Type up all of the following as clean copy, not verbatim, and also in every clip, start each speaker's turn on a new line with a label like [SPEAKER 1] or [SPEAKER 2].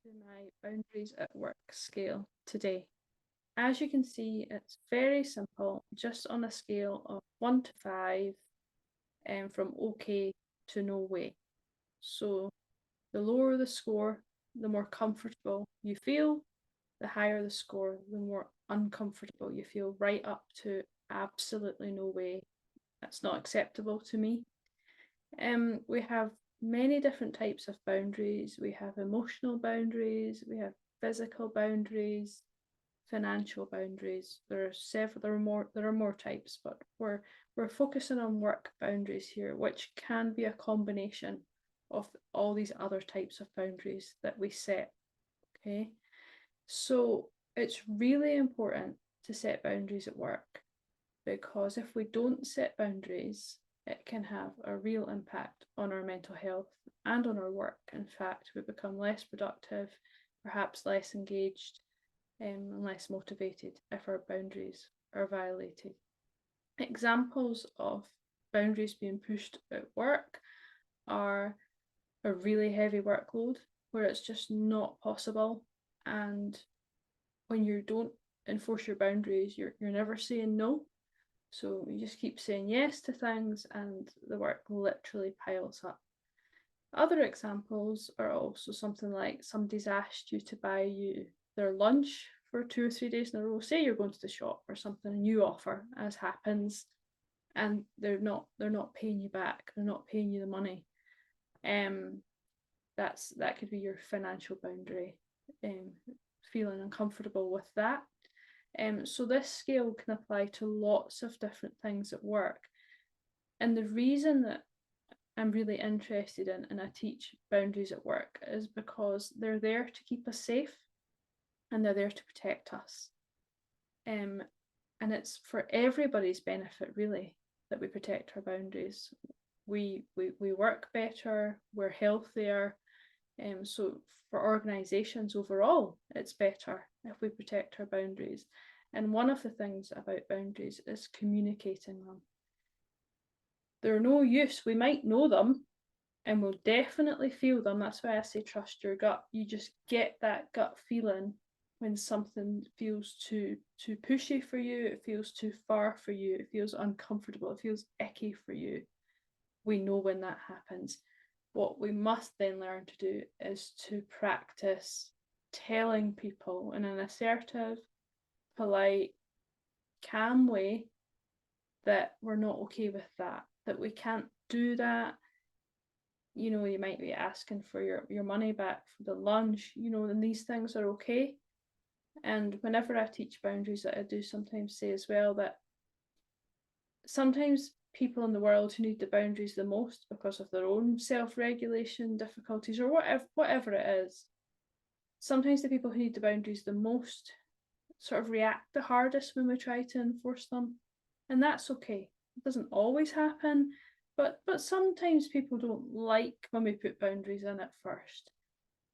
[SPEAKER 1] to my boundaries at work scale today. As you can see, it's very simple, just on a scale of 1 to 5, and from okay to no way. So the lower the score, the more comfortable you feel. The higher the score, the more uncomfortable you feel, right up to absolutely no way. That's not acceptable to me. We have many different types of boundaries. We have emotional boundaries, we have physical boundaries, financial boundaries. There are several. There are more types, but we're focusing on work boundaries here, which can be a combination of all these other types of boundaries that we set. Okay, so it's really important to set boundaries at work, because if we don't set boundaries, it can have a real impact on our mental health and on our work. In fact, we become less productive, perhaps less engaged, and less motivated if our boundaries are violated. Examples of boundaries being pushed at work are a really heavy workload where it's just not possible, and when you don't enforce your boundaries, you're never saying no. So you just keep saying yes to things and the work literally piles up. Other examples are also something like somebody's asked you to buy you their lunch for 2 or 3 days in a row. Say you're going to the shop or something and you offer, as happens, and they're not paying you back. They're not paying you the money. That could be your financial boundary. Feeling uncomfortable with that. So this scale can apply to lots of different things at work. And the reason that I'm really interested in and I teach boundaries at work is because they're there to keep us safe and they're there to protect us. And it's for everybody's benefit, really, that we protect our boundaries. We work better, we're healthier. So for organisations overall, it's better if we protect our boundaries. And one of the things about boundaries is communicating them. They're no use. We might know them and we'll definitely feel them. That's why I say trust your gut. You just get that gut feeling when something feels too pushy for you, it feels too far for you, it feels uncomfortable, it feels icky for you. We know when that happens. What we must then learn to do is to practice telling people in an assertive, polite, calm way that we're not okay with that we can't do that. You might be asking for your money back for the lunch, and these things are okay. And whenever I teach boundaries, that I do sometimes say as well that sometimes people in the world who need the boundaries the most because of their own self-regulation difficulties or whatever it is, sometimes the people who need the boundaries the most sort of react the hardest when we try to enforce them. And that's okay. It doesn't always happen, but sometimes people don't like when we put boundaries in at first.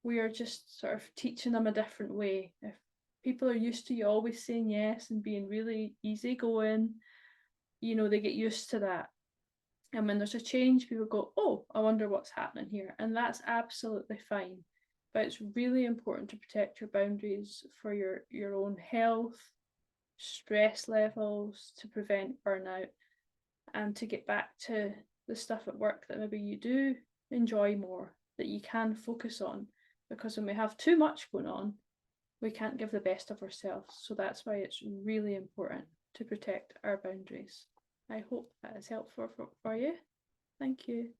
[SPEAKER 1] We are just sort of teaching them a different way. If people are used to you always saying yes and being really easygoing, they get used to that. And when there's a change, people go, oh, I wonder what's happening here. And that's absolutely fine. But it's really important to protect your boundaries for your own health, stress levels, to prevent burnout, and to get back to the stuff at work that maybe you do enjoy more, that you can focus on. Because when we have too much going on, we can't give the best of ourselves. So that's why it's really important to protect our boundaries. I hope that is helpful for you. Thank you.